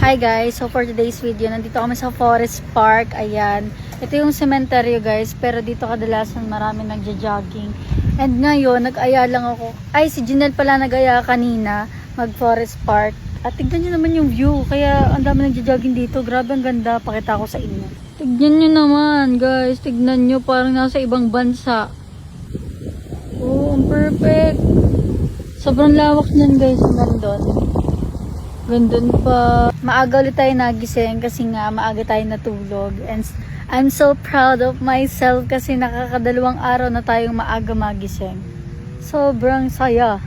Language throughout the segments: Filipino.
Hi guys, so for today's video, nandito kami sa Forest Park. Ayan, ito yung cementerio guys, pero dito kadalasan marami nagja-jogging. And ngayon, nag-aya lang ako. Ay, si Janelle pala nag-aya kanina, mag Forest Park. At tignan nyo naman yung view, kaya ang dami nagja-jogging dito. Grabe ang ganda, pakita ko sa inyo. Tignan nyo naman guys, tignan nyo, parang nasa ibang bansa. Oh, ang perfect. Sobrang lawak niyan guys, nandun. Gandun pa. Maaga ulit tayo nagising kasi nga maaga tayo natulog. And I'm so proud of myself kasi nakakadalawang araw na tayong maaga magising. Sobrang saya.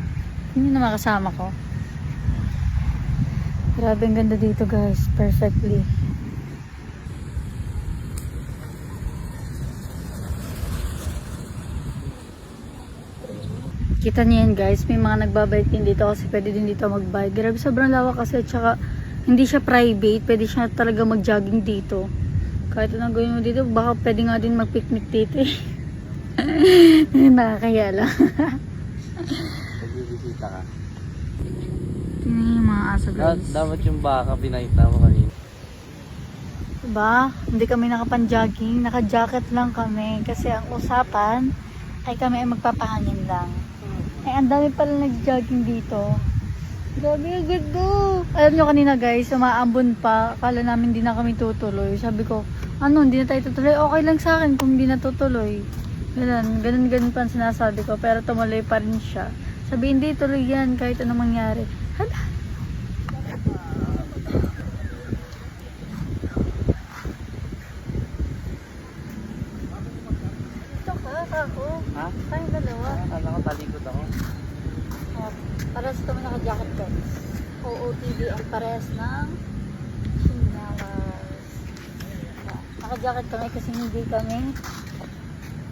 Yun yung makasama ko. Grabe ang ganda dito guys. Perfectly. Kita niyo yan guys, may mga nagbabike din dito kasi pwede din dito magbike. Grabe, sobrang lawak kasi, tsaka hindi siya private, pwede siya talaga mag-jogging dito. Kahit anong gawin mo dito, baka pwede nga din mag-picnic dito eh. Nakakaya lang. Nagbibisita ka. Tingnan yung mga aso guys. Dapat yung baka pinakita mo kanina. Diba? Hindi kami nakapan-jogging, naka-jacket lang kami kasi ang usapan ay kami ay magpapahangin lang. Ay, ang dami pala nag-jogging dito. Grabe, good do. Alam nyo kanina guys, umaambon pa. Akala namin hindi na kami tutuloy. Sabi ko, ano, hindi na tayo tutuloy. Okay lang sa akin kung hindi na tutuloy. Ganun pa ang sinasabi ko. Pero tumuloy pa rin siya. Sabi, hindi, tuloy yan kahit anong mangyari. Hala. Ito ka, ako. Ha? Tayo dalawa. Akala ko talikod ako. Parehas kami naka-jacket guys. OOTD ang parehas ng sinalas. Naka-jacket kami kasi hindi kami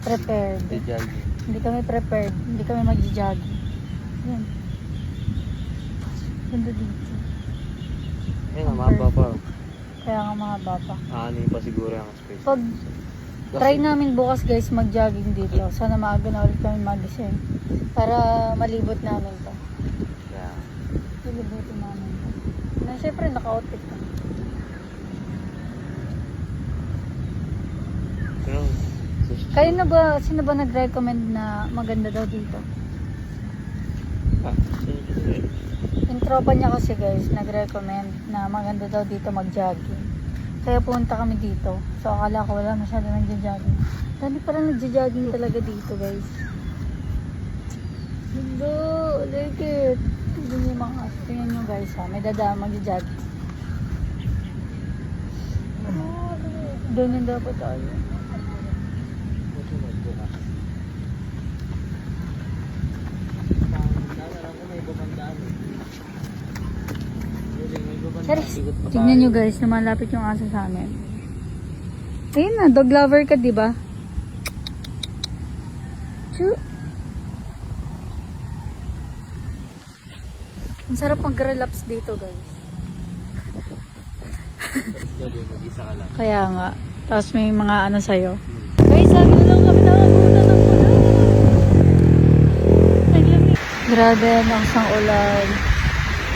prepared. Hindi jogging. Hindi kami prepared. Hindi kami mag-jogging. Yan. Ganda dito. Ayun, mahaba pa. Kaya nga mga bata. Aanin pa siguro yung space. Pag try namin bukas guys mag-jogging dito. Sana maaga na ulit kami magising. Para malibot namin to. Yeah. Lilibutin namin to. Na syempre naka-outfit ka. Pero, Kayo na ba, sino ba nag-recommend na maganda daw dito? Yung tropa niya kasi guys, nag-recommend na maganda daw dito mag-jogging. Kaya punta kami dito. So akala ko wala masyado nag-jogging. Dami parang nag-jogging talaga dito guys. Hello, like it. Tignan niyo mga aso. Tingnan niyo guys ha, may dadaan mag-jogging. Ganyan dapat tayo. Tignan nyo guys, lumalapit yung aso sa amin. Ayun na, dog lover ka, di ba? Ang sarap mag-relax dito guys. Mag-isa ka lang. Kaya nga. Tapos may mga ano sa'yo. Guys, sabi na lang kami nakabunan ng ulan. Grabe, lakas ng ulan.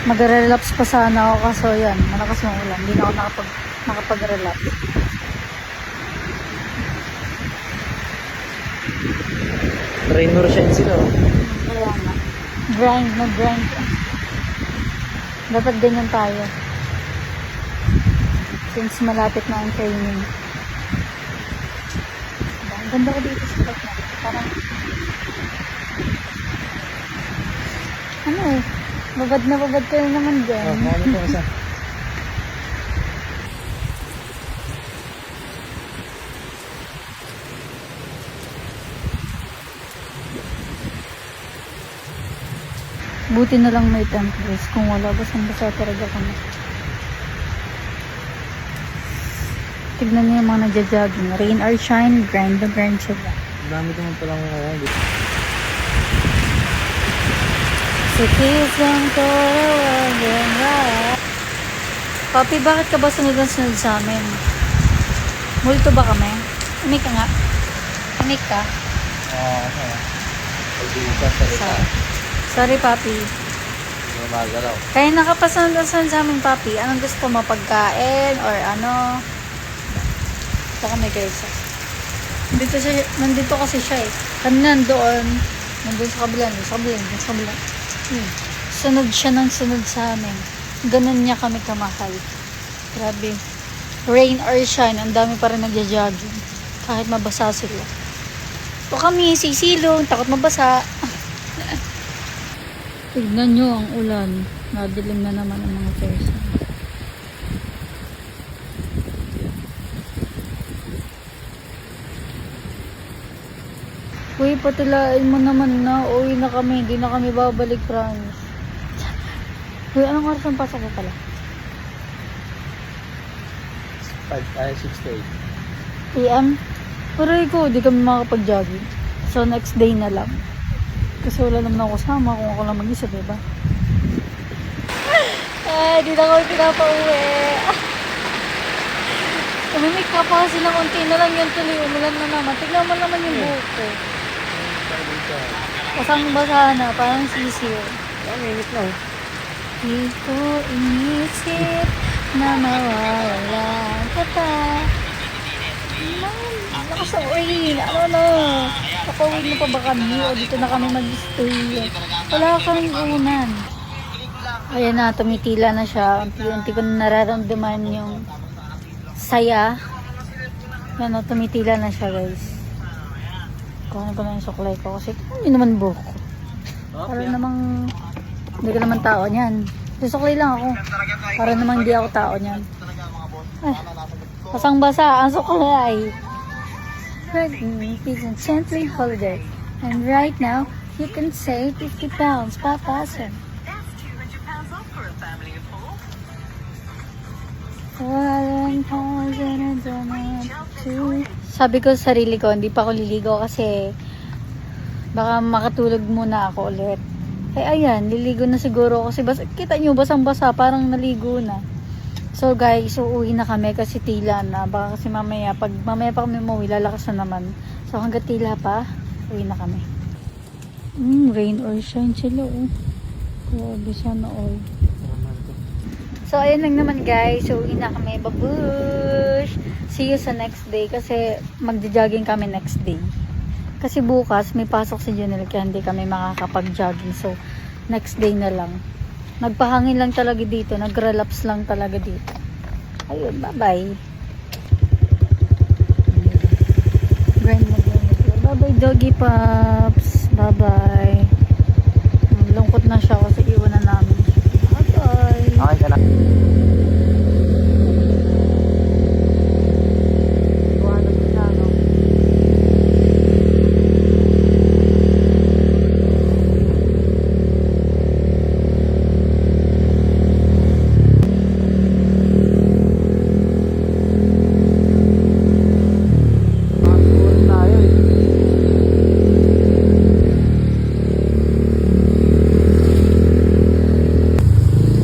Mag-relax pa sana ako kaso yan, malakas ng ulan. Hindi na ako nakapag-relax. Trainer siya sila. Kaya nga. Mag-grind. Dapat ganyan tayo. Since malapit na ang training. Ang ganda ko dito sa spot na. Parang ano eh. Babad ka na naman dyan. Ano po isa? Buti na lang may templates. Kung wala, basang-basa talaga kami. Tignan niyo yung mga nagja-jogging. Rain or shine, grind the grind sila. Ang dami naman palang Si kisang ko again. Papi, bakit ka ba sunod sa amin? Multo ba kami? Umik ka nga. Umik ka? Oo, okay. Pag-iisa sa Sorry, papi. Gumagalaw. Kaya nakapasunod-sunod sa aming papi. Anong gusto mo? Pagkain or ano? Ito kami guys. Nandito kasi siya eh. Kanina nandun sa kabila, nandun sa kabila. Sunod siya ng sunod sa amin. Ganun niya kami kamahal. Grabe. Rain or shine, ang dami pa rin nagja-jogging. Kahit mabasa sila. So kami, sisilong, takot mabasa. Tignan nyo ang ulan. Nadilim na naman ang mga person. Uy, patilain mo naman na. Uwi na kami. Hindi na kami babalik, promise. Uy, anong oras ang pasok ko pala? 6 to 8. PM? Aray ko, di kami makapag-jogging. So, next day na lang. Kasi wala naman ako kasama kung ako lang mag-isa, diba? Ay, di na kami pinapauwi. Umimik ka pa kasi ng unti na lang yan tuloy. Umulan na naman. Tignan mo naman yung buhok ko. Basang-basa na, parang sisiyo. Ang init na. Di ko inisip na mawawala ka pa. Lakas ang rain. Ano? Kapawin mo pa ba kami o dito na kami mag-stay? Wala kaming unan. Ayan na, tumitila na siya. Unti-unti ko na nararamdaman yung saya. Yan o, tumitila na siya guys. Kuhanin ko na yung suklay ko kasi yun naman buhok ko. Para namang hindi ka naman tao niyan. Susuklay lang ako. Para namang hindi ako tao niyan. Ay, basang-basa ang suklay. Pregnant is a gently holiday. And right now, you can save 50 pounds per person. Sabi ko sa sarili ko, hindi pa ako liligo kasi baka makatulog muna ako ulit. Eh ayan, liligo na siguro kasi kita nyo basang-basa, parang naligo na. So guys, uuwi na kami kasi tila na. Baka kasi mamaya pa kami umuwi, lalakas na naman. So hanggat tila pa, uwi na kami. Rain or shine sila oh. Grabe, sana all. So, ayun lang naman guys. So, uwi na kami. Babush! See you sa next day. Kasi, magja-jogging kami next day. Kasi bukas, may pasok si Junel. Kaya hindi kami makakapag-jogging. So, next day na lang. Nagpahangin lang talaga dito. Nag-relapse lang talaga dito. Ayun, bye-bye. Bye-bye, doggy pups. Bye-bye. Lungkot na siya kasi iwan na namin. Bye-bye. Okay ka na.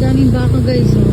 Daming baka guys.